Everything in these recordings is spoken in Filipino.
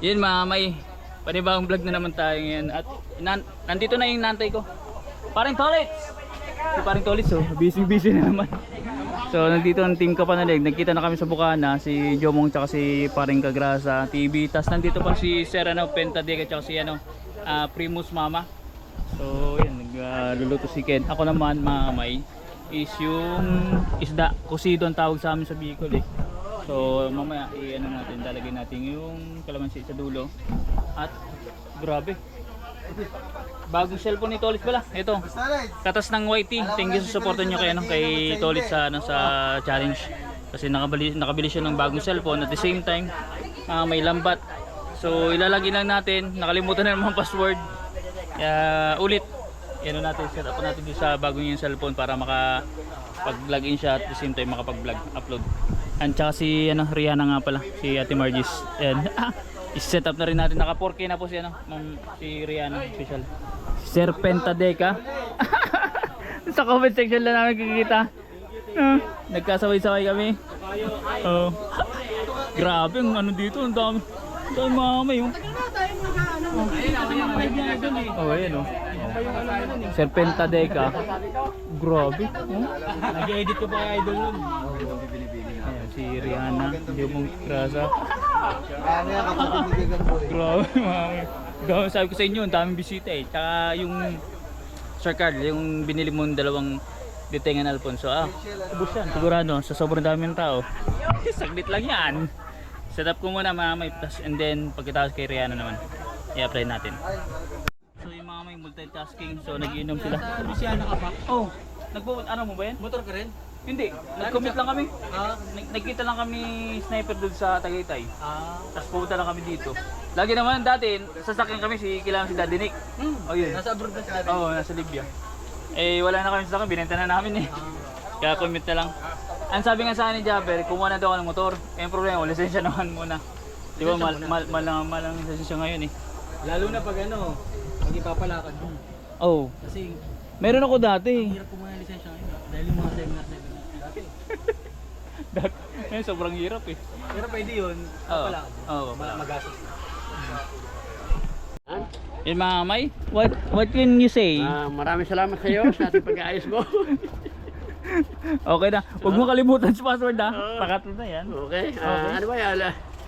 Yun mga may panibagong vlog na naman tayo ngayon. At nandito na yung nantay ko, Paring Tolits. Si Paring Tolits, oh, busy na naman. So nandito ang team Kapanalig. Nagkita na kami sa Bukana, si Jomong tsaka si Paring Kagrasa TV. Tas nandito pa si Sir Pentadeg at tsaka si Primus Mama. So yan, nagluluto si Ken. Ako naman mga may is yung isda, kusido ang tawag sa amin sa Bicol eh. So mamaya natin, lalagyan natin yung kalamansi sa dulo. At grabe, bagong cellphone ni Tolis pala. Ito, katas ng YT. Thank you sa supportan nyo kay Tolis sa challenge. Kasi nakabili siya ng bagong cellphone. At the same time, may lambat. So ilalagay lang natin. Nakalimutan na naman ang password. Ulit. Natin, set up natin dito sa bagong yung cellphone para makapag-login siya at the same time makapag-vlog, upload. And tsaka si Rihanna nga pala, si Ate Margis. And is-set up na rin natin. Naka 4K na po si Rihanna official. Sir Pentadeka. Sa comment section lang namin kikita. Nagkasaway-saway kami. Grabe ang ano dito, ang dami. Dami mamay yung. Ayan oh. Sir Pentadeka. Grabe. Nag-edit ko pa kay idol nun. Si Rihanna, hindi mong krasa. Grabe mga. Sabi ko sa inyo, ang daming bisita eh. Tsaka yung Sir Carl, yung binili mong dalawang Detengan Alfonso. Ubus yan. Sigurado, sa sobrang dami ng tao. Saglit lang yan. Set up ko muna mga may, and then pagkatapos kay Rihanna naman, i-apply natin. So yung mga may multitasking, so nag-iinom sila. Rihanna ka pa? Oh, ano mo ba yan? Motor ka rin? Hindi, nag-commit lang kami. Nagkita lang kami sniper doon sa Tagaytay. Tapos pumunta lang kami dito. Lagi naman dati, sasakyan kami si Daddy Nick. Oh yun. Nasa abroad na si Daddy? Oo, nasa Libya. Wala na kami sasakyan, binenta na namin eh. Kaya commit na lang. Ang sabi nga sa akin ni Jabber, kumuha na daw ako ng motor. Yung problema, lisensya naman muna. Di ba, mahal ang lisensya ngayon eh. Lalo na pag pag ipapalakad mo. Oo. Kasi meron ako dati. hirap kumuha ng lisensya ngayon. Dahil yung mga seminar Dati. Sobrang hirap eh. pero pwede yun, papalakad. Oo. Magastos. Yun mga may, what can you say? Maraming salamat sa iyo sa ating pag-aayos mo. Okay na, huwag mo kalimutan sa password ha. Pakatlo na yan. Okay. Ano ba yan?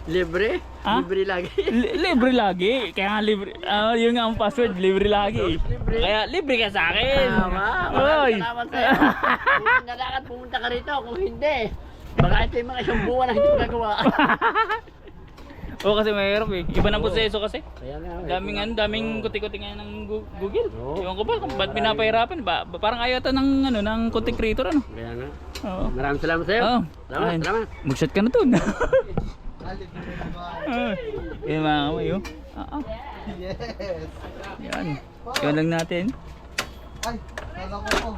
Libre? Ha? Libre lagi. Libre lagi. Kaya nga libre. Yun nga ang password, libre lagi. Libre. Kaya libre ka sa akin. Maraming salamat sa iyo. Kung nalakad pumunta ka rito, kung hindi, baka ito yung mga isang buwan na hindi ko nagawa. Oo kasi mahirap eh. Iba ng proseso kasi. Kaya nga. Daming kuti-kuti nga ng Google. Oo. Ewan ko ba kung ba't pinapahirapan ba? Parang ayaw ito ng content creator ano. Kaya nga. Oo. Maraming salamat sa iyo. Oo. Salamat, Ayun. salamat. Mag-shot ka na dun. Yan mga kamay oh. Yes! Yan. Yan lang natin. Ay! Kala ko.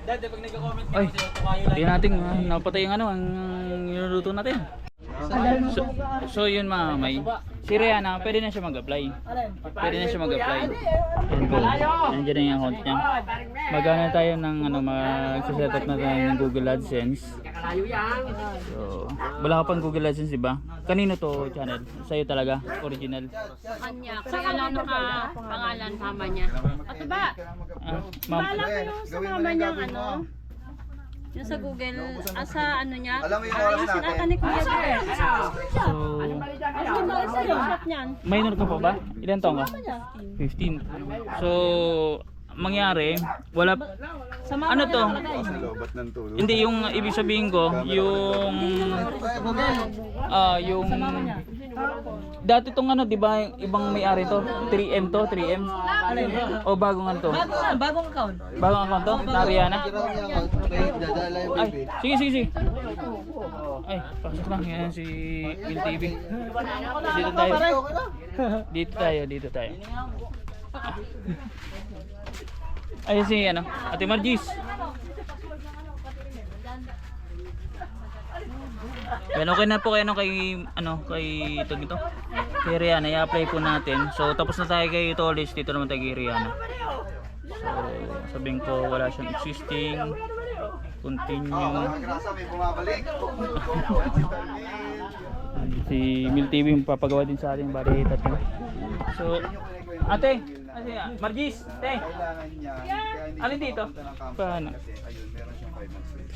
Dati pag nagka-comment Ay, ka, tumayo lang. tingnan natin napatay yung ang niluluto natin. So yun mga may, si Rihanna pwede na siya mag-apply. Pwede na siya mag-apply. Yan po. Nandiyan na yung account niya. Magana tayo ng mag-set up na tayo ng Google AdSense. So, wala ka pang Google AdSense, di ba? Kanino to channel? Sa'yo talaga, original. Kanya, kaya lang pangalan mama niya. At ba? Ma'am, Wala ko yung sa mama niya yung sa Google, sa ano niya? Alam mo yung oras Yung natin? sinata ni Kuya Bear. so, Sa shop niyan. minor ka pa ba? Ilan taong ka? 15. So, mangyari, wala, Sa mama ano niya to? nakalagay. Sa lobat ng tulo. Hindi yung ibig sabihin ko, yung dati tong di ba ibang may-ari to? 3M to, 3M. O bagong ano to? Bagong account. Bagong account to? Na Rihanna? Dadala yung Ay, baby. sige. Ay, pasok lang yan si Will TV. Dito tayo. Dito tayo. Ay si Ate Margis. Yan, okay na po kayo kay ito. Kay Rihanna, i-apply po natin. So tapos na tayo kay Tolis, dito naman tayo kay Rihanna. So sabihin ko wala siyang existing. Continue. Grasa may bumabalik. Si Mil TV yung papagawa din sa atin, bari tatlo. So, ate, Margis, te, Kailangan niya. Kaya hindi alin dito? punta ng campus Paano? kasi ayun, meron siyang 5 months free.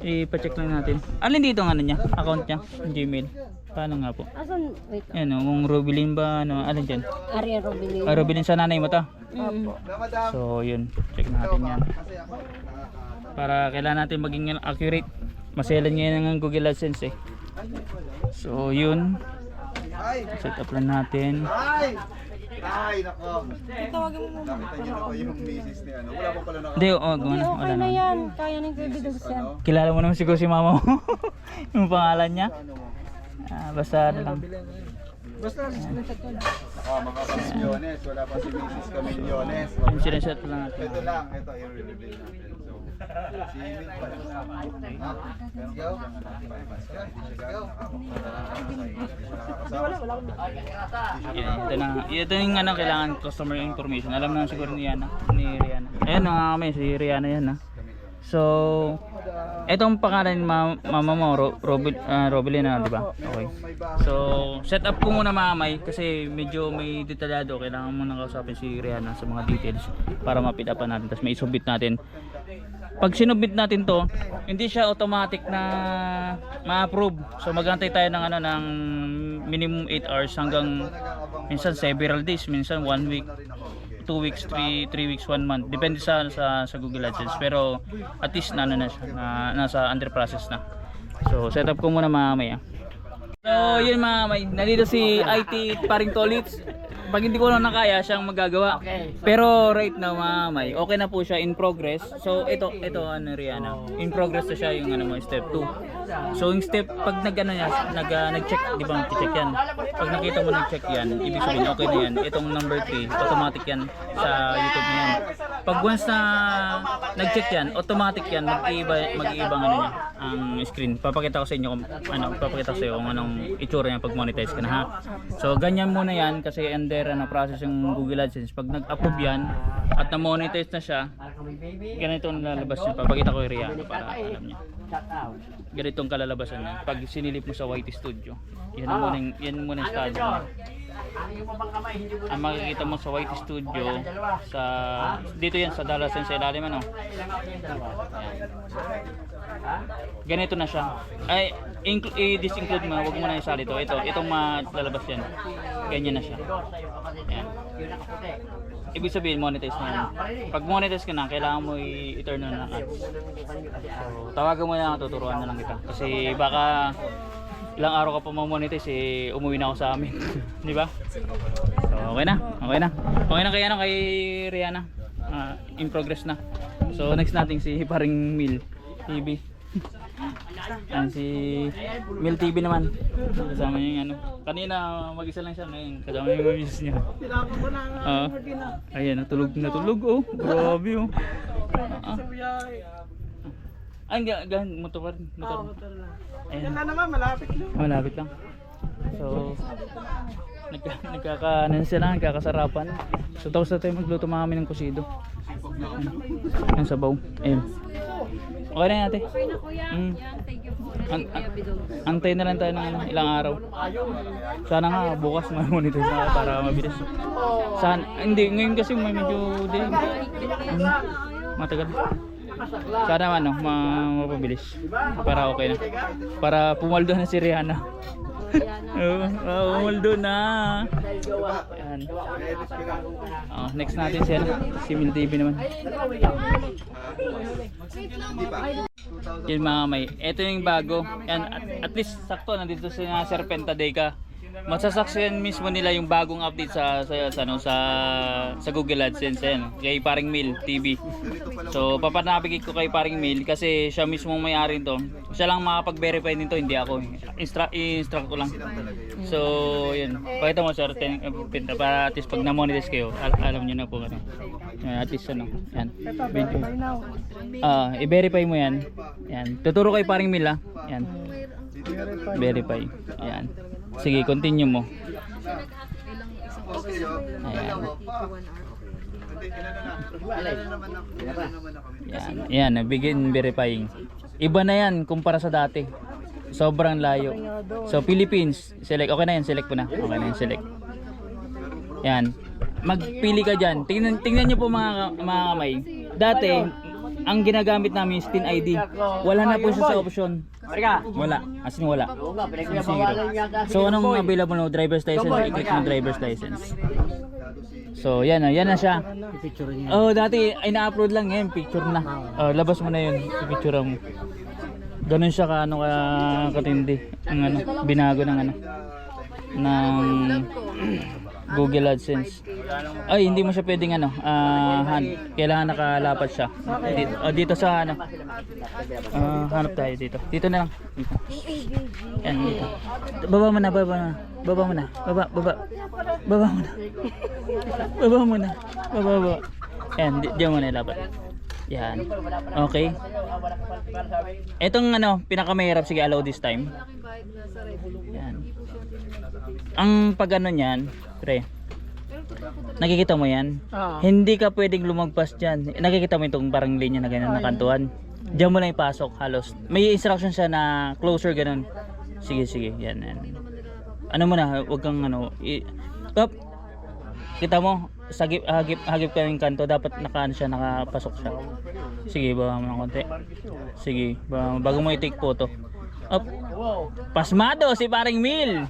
I-check lang natin. Alin dito ang ano niya? Account niya? Gmail. Paano nga po? Asan? Wait lang. Yan o, kung Robilin ba, ano, alin dyan? Aria Robilin. Ah, Robilin sa nanay mo to? Mm. Na madam, So, yun. Check natin yan. kasi ako nakaka... Para kailangan natin maging accurate. Maselan ngayon ng Google AdSense eh. So, yun. Ay! Set up lang natin. Ay! Ay, nako. Tawagin mo muna. Nakita niyo na ba yung misis ni ano? Wala pa pala naka... Hindi, gumana. Wala naman. Yan, kaya ng Kuya yan. Kilala mo naman siguro si mama mo. Yung pangalan niya. Ano mo? Basta ano lang. Basta, screenshot ko. Naka, mga Camillones. Wala pa si Mrs. Camillones. Yung sineset lang natin. Ito lang. Ito, i-reveal natin. So, si Emil pa rin sa... Ha? Let's go. Ito na. Ito yung ano, kailangan customer information. Alam na siguro ni Rihanna. Ayan na kami, si Rihanna yan ha. So, etong pangalan ni mama mo, Robilin na, di ba? Okay. So, set up ko muna mamay kasi medyo may detalyado. Kailangan mo nang kausapin si Rihanna sa mga details para mapit-upan natin. Tapos may isubmit natin. Pag sinubmit natin to, hindi siya automatic na ma-approve. So, mag-antay tayo ng ano ng minimum 8 hours hanggang minsan several days, minsan 1 week. 2 weeks, 3 weeks, 1 month. Depende sa Google AdSense. Pero at least na siya, nasa under process na. So set up ko muna mamaya. So yun mamay, nandito si IT Paring Tolits. Pag hindi ko lang nakaya, siyang magagawa. Pero right now mamay, okay na po siya, in progress. So ito ano Rihanna, in progress na siya yung ano mo, step 2. So yung step, pag nag-check, di ba mag-check yan? Pag nakita mo nag-check yan, ibig sabihin okay na yan. Itong number 3, automatic yan sa YouTube niyan. Pag once na nag-check yan, automatic yan, mag-iibang ano niya, ang screen. Papakita ko sa inyo kung papakita ko sa iyo kung anong itsura niya pag monetize ka na ha. So ganyan muna yan kasi under process yung Google AdSense. Pag nag-approve yan at na-monetize na siya, ganito ang lalabas niya. Papakita ko yung Rihanna para alam niya. Ganitong kalalabasan niya. Pag sinilip mo sa YT Studio, yan muna yung estado niya. Ang makikita mo sa YT Studio sa dito yan sa $0 sa ilalim ano. Ganito na siya. Ay i-disinclude mo, wag mo na isali ito. Itong malalabas yan. Ganyan na siya. Ayan. Ibig sabihin monetize na yan. Pag monetize ka na, kailangan mo i-turn on ang ads. So, tawagan mo na, tuturuan na lang kita. Kasi baka ilang araw ka pa ma-monetize umuwi na ako sa amin. Di ba? So, okay na. Okay na kay Rihanna. In progress na. So, next natin si Paring Mil TV. Yan si Mil TV naman. Kasama niya yung ano. Kanina mag-isa lang siya ngayon. Kasama niya yung misis niya. Kailangan ko na Ayan, natulog oh. Grabe oh. Ay, motor pa rin. motor na. Ayan. Yan na naman, malapit lang. Malapit lang. So, nagkakasarapan. So, tapos na tayo magluto mami ng kusido. Ayan, sabaw. Ayan. Okay na yate. Okay na kuya. Yan, thank you po. Kuya Bidong. Antay na lang tayo ng ilang araw. Sana nga bukas ma-monetize na para mabilis. Hindi, ngayon kasi may medyo matagal. Sana mapabilis. Para okay na. Para pumaldo na si Rihanna. Pumaldo na. Ayan. Next natin si Mil TV naman. Yan mga may, ito yung bago. Yan, at least sakto nandito sa Serpenta Deca. Masasaksihan mismo nila yung bagong update sa Google AdSense yan, kay Paring Mil TV. So papanapigit ko kay Paring Mil kasi siya mismo may-ari nito. Siya lang makapag-verify nito, hindi ako. I-instruct ko lang. So yun, pakita mo sir, para at least pag na-monetize kayo, alam niyo na po ano. At least ano, yan. I-verify mo yan. Yan. Tuturo kay Paring Mil Yan. Verify. Yan. Sige, continue mo. Ayan. Yan, begin verifying. Iba na yan kumpara sa dati. Sobrang layo. So Philippines, select. Okay na yan, select mo na. Okay na yan, select. Yan. Magpili ka dyan. Tingnan nyo po mga kamay. Dati, ang ginagamit namin is Tin ID. Wala na po siya sa option. Wala. As in wala. Oo nga, Zero. pinagbabawalan yata. So anong available no? Driver's license. I-click mo driver's license. So yan na siya. Oh, dati ay na-upload lang yan, picture na. Oh, labas mo na 'yun, i-picture mo. Ganun siya katindi. Ang binago ng Google AdSense. Ay, hindi mo siya pwedeng kailangan nakalapat siya. Dito sa hanap tayo dito. Dito na lang. Dito. Yan, dito. Baba mo na. Baba mo na. Yan, diyan mo na ilapat. Yan. Okay. Etong pinakamahirap, sige, allow this time. Yan. Ang pag niyan, pre. Nakikita mo yan? Hindi ka pwedeng lumagpas diyan. Nakikita mo itong parang linya na ganyan na kantuan. Diyan mo lang ipasok halos. May instruction siya na closer ganun. Sige, yan. Ano mo na, wag kang Up. Kita mo, hagip ka ng kanto, dapat siya, nakapasok siya. Sige, baba mo ng konti. Sige, bago mo i-take photo. Up. Pasmado si paring Mil.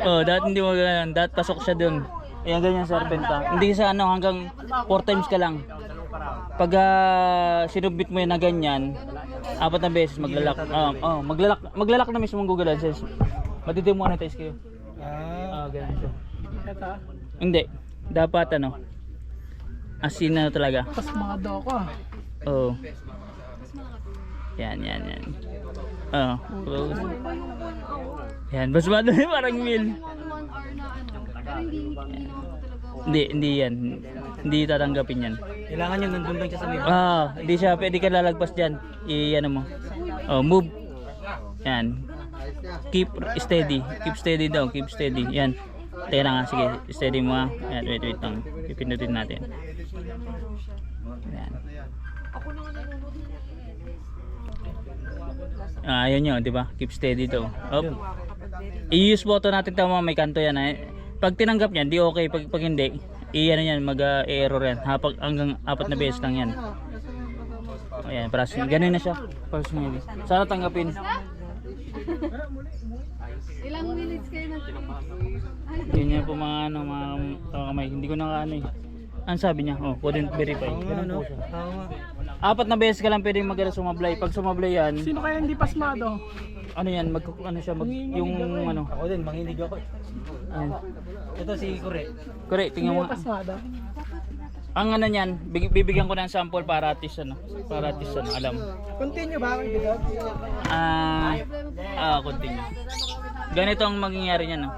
Oh, dapat hindi mo ganyan, dapat pasok siya doon. Ayan, ganyan serpenta. Hindi sa hanggang 4 times ka lang. Pag sinubmit mo yan na ganyan, 4 na beses maglalak. Maglalak na mismo ang Google AdSense. Matidemonetize kayo. Ganyan siya. Hindi. Dapat asin na talaga. Pasmado ako ah. Oo. Yan. Close. Yan, basmado na parang Mil. Hindi yan. Hindi tatanggapin yan. Kailangan yung nandun lang siya sa may Hindi siya, pwede ka lalagpas dyan. Mo. Move. Yan. Keep steady. Keep steady daw. Keep steady. Yan. Teka na nga, sige. Steady mo ha. Yan, wait lang. Pipindutin natin. Yan. Ayun nyo, di ba? Keep steady daw. I-use photo natin tama, may kanto yan. Pag tinanggap niyan, di okay. Pag hindi, yan, mag-error yan. Hanggang 4 na beses lang yan. Ayan, ganun na siya. Personally. Sana tanggapin. Ilang minutes kayo na? Yun yan po mga kamay. Hindi ko ang sabi niya, couldn't verify. Ganun po siya. 4 na beses ka lang pwedeng sumablay. Pag sumablay yan, Sino kaya hindi pasmado? ano yan, Ako din, manginig ako. Ayan. Ito si Kure. Correct, tingnan mo. Pasmado? Ang niyan, bibigyan ko ng sample para at least alam. Continue ba ang video? Continue. Ganito ang mangyayari niyan,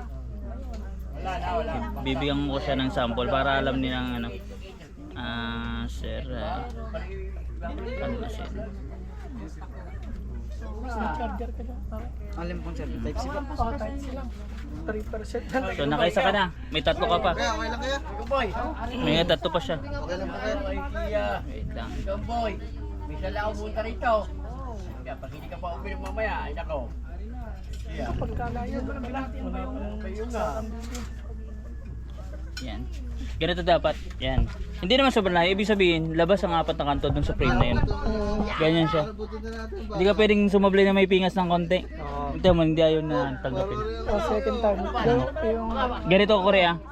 Bibigyan ko siya ng sample para alam nilang sir, siya? Charger ka dyan. Alam kong charger. Type C ba? Type C lang. 3%. So nakaisa ka na, may 3 ka pa. Kaya, okay lang kaya? Boy, May 3 pa siya. Okay lang ba kaya? Wait lang. boy. May sala ako punta rito. Kaya pag hindi ka pa uminom mamaya, ay nako. Pagkalayo doon ang lahat. Ayun nga. Yan. Ganito dapat. Yan. Hindi naman sobrang layo. Ibig sabihin, labas ang 4 na kanto dun sa frame na yun. Ganyan siya. Hindi ka pwedeng sumablay na may pingas ng konti. Ito mo, hindi ayaw na tanggapin. Second time. Yung Ganito ko Korea.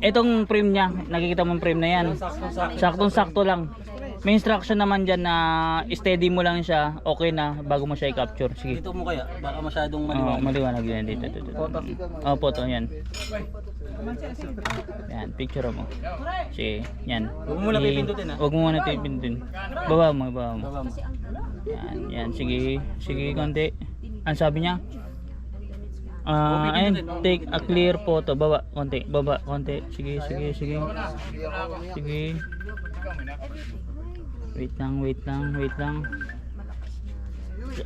Itong frame niya, nakikita mo yung frame na yan. Saktong-sakto lang. May instruction naman dyan na steady mo lang siya, okay na, bago mo siya i-capture. Sige. dito mo kaya, baka masyadong Maliwanag yan dito. Photo, yan. Yan, picture mo. Sige, yan. Huwag mo muna pipindutin, ha? Huwag mo muna pipindutin. Baba mo. Yan, sige, konti. Ang sabi niya? Ayun, take a clear photo. Baba, konti. Sige. Wait lang.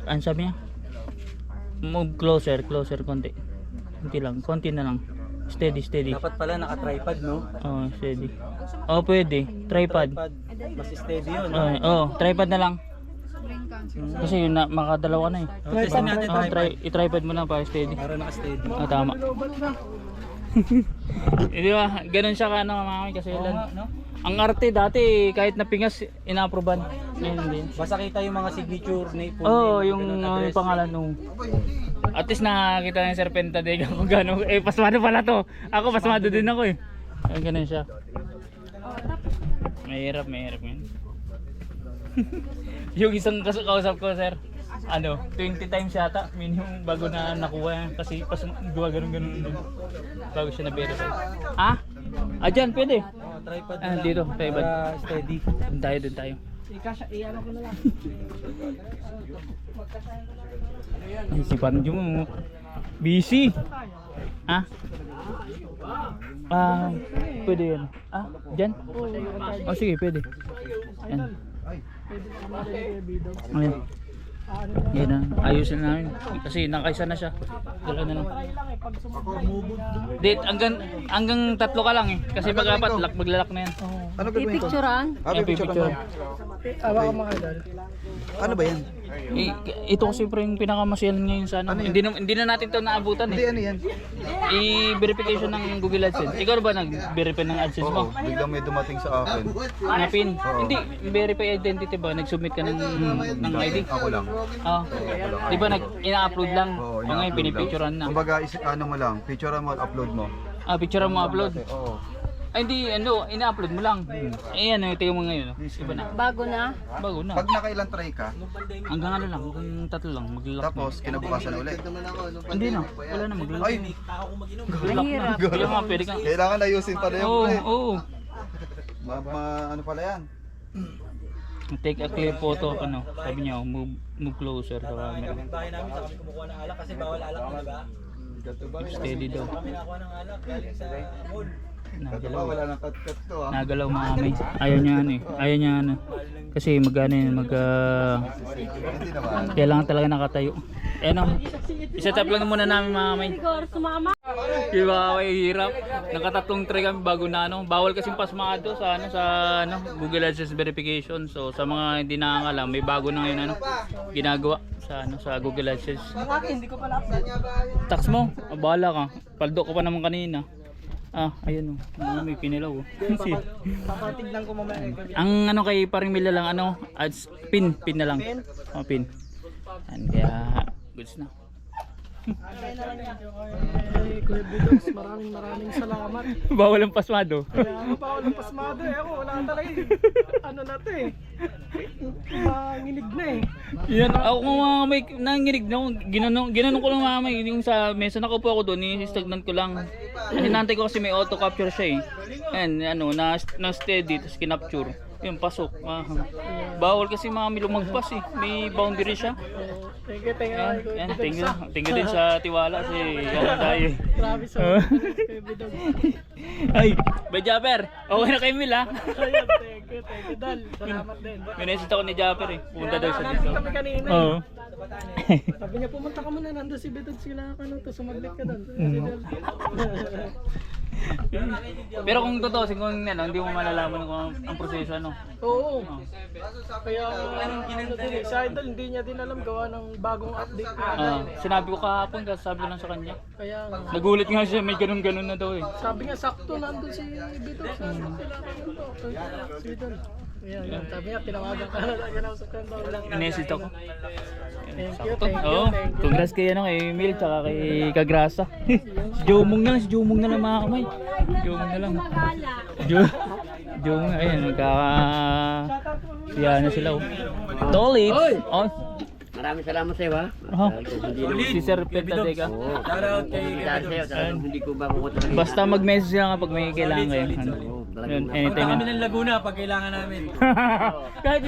Ang sabi niya? Move closer, konti. Konti na lang. Steady. Dapat pala naka-tripod, no? Steady. Pwede. Tripod. Mas steady yun. Tripod na lang. Kasi yun na, makadalawa na eh. Testin natin I-tripod mo na para steady. para naka-steady. Tama. Hindi ba? Ganun siya ka ano mamay kasi lang. No? Ang arte dati kahit napingas ina-approvean. Ngayon hindi. Basta kita yung mga signature na ipon. Oo, yung pangalan nung. At least nakakita ng Serpenta de kung gano'n. Eh pasmado pala to. Ako pasmado din ako eh. Ay ganun siya. Mahirap yun. Yung isang kausap ko sir, 20 times yata minimum bago na nakuha kasi gawa ganun bago siya na-verify. Dyan pwede. Tripod Dito, tripod. para steady. Doon tayo. I-ano ko na lang. Ay, si Panjum busy. Pwede yan. Dyan? Sige, pwede. Yan. Ayan. Yan na, ayusin na namin. Kasi nakaisa na siya. Dala na lang. Date, hanggang 3 ka lang eh. Kasi pag 4, maglalak na yan. Ano gagawin ko? Picturean. Pipicture mo. Awa ka mga idol. Ano ba yan? Ito kasi pre yung pinakamasyalan ngayon sa ano. Hindi na natin to naabutan Hindi, eh. ano yan? I-verification ng Google AdSense. Ikaw ba nag-verify ng AdSense mo? Biglang may dumating sa akin. Na pin? Hindi, verify identity ba? Nag-submit ka ng ID? Ako lang. Di ba ina-upload lang? Oo, Ngayon pinipicturean na. Kumbaga, ano mo lang, picture mo, upload mo. Picture mo upload. Oo. Ay hindi, ina-upload mo lang. Tingnan mo ngayon. Iba na. Bago na. Bago na. Pag nakailang try ka, Hanggang lang, hanggang 3 lang. Maglalak na. tapos kinabukasan na ulit. Hindi na, wala na maglalak. Ay, Mahirap. Kaya nga, pwede ka. kailangan ayusin pa na yun, Oo, pre. oo. Ano pala yan? Take a clear photo of sabi niya, move closer sa camera. Bahay namin sa kami kumukuha ng alak kasi bawal alak na ba? Steady daw. Kami nakuha ng alak galing sa mall. Ito ba, wala nang cut-cut to ah. Nagalaw mga kamay. Ayaw niya Ayaw niya Kasi magano yun, Hindi naman. kailangan talaga nakatayo. Isa-tap lang muna namin mga kamay. Siguro sumama. Diba, hirap. Nakatatlong try kami bago na Bawal kasing pasmado sa Google AdSense verification. So sa mga hindi nakakalam, may bago na ngayon ginagawa sa Google AdSense. Hindi ko pala upload. Tax mo, bahala ka. Paldo ko pa naman kanina. Ayun may pinilaw. Papatignan ko mamaya yung gabi. Ang kay paring Mila lang ads pin na lang. Pin. Kaya goods na. Kuya Bidogs, maraming salamat. Bawal ang pasmado. Kaya pa walang pasmado ako wala talaga ano na to manginig na Yan, ako mga may nanginig na ako. Ginanong ko lang mga may yung sa mesa nakaupo ako doon, i-stagnant ko lang. Hinantay ko kasi may auto capture siya Ayan, na steady tapos kinapture. Yun, pasok. Bawal kasi mga may lumagpas may boundary siya. Thank you Yan, thank you din sa tiwala kasi tayo. Grabe sa Kuya Bidogs. Ay, ba Japper? Okay na kay Mil Ayun, thank you Dal. Salamat din. Minesit ako ni Japper Punta daw siya Nandito dito. kami kanina Oo. Sabi niya pumunta ka muna nandun si Bidogs sila sumaglit ka doon. Pero kung totoo, kung hindi mo malalaman kung ang proseso Oo. Kaya sa idol hindi niya din alam gawa ng bagong update na. Sinabi ko kahapon, sabi ko lang sa kanya. Kaya Nagulit nga siya, may ganun-ganun na daw sabi nga sakto nandun si Bidogs. Si Idol. Ayan, sabi niya tinawagan ka na ginausap ka lang. Inesit ako. Thank you. Congrats kay Emil tsaka kay Kagrasa. Si Jomong na lang mga kamay. Jomong na lang. Jomong, ayan, siya na sila Tolit! Maraming salamat sa iyo ha. Si Sir Pentadega. Shoutout kay Dahil sa'yo, talagang hindi ko ba kukuha Basta mag-message lang kapag may kailangan kayo. Yun, anytime. kami ng Laguna pag kailangan namin. Kahit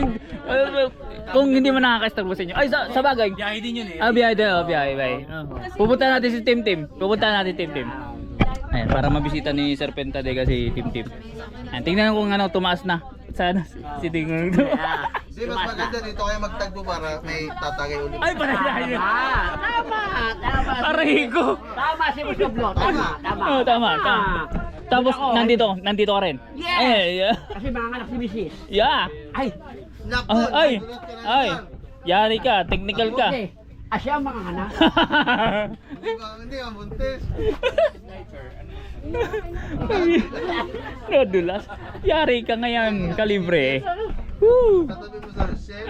kung hindi mo nakaka-start sa inyo. Ay, sa bagay. Biyahe din yun Biyahe din. Biyahe. Pupunta natin si Tim. Ayan, para mabisita ni Sir Pentadega si Tim. Ayan, tingnan kung tumaas na. Sana si Tim. Di, mas maganda dito kayo magtagpo para may tatagay ulit. Ay, para tayo. Tama. Aray ko. Tama si Musublo. Tama. Tama. Tapos nandito ka rin. Yes. Ay, yeah. Kasi mga anak si Mrs. Yeah. Ay. Ay. Yari ka, technical ka. Okay. Asya ang mga anak. Hindi ka buntis. Nadulas. Yari ka ngayon, kalibre. Woo! Tatabi mo sa chef.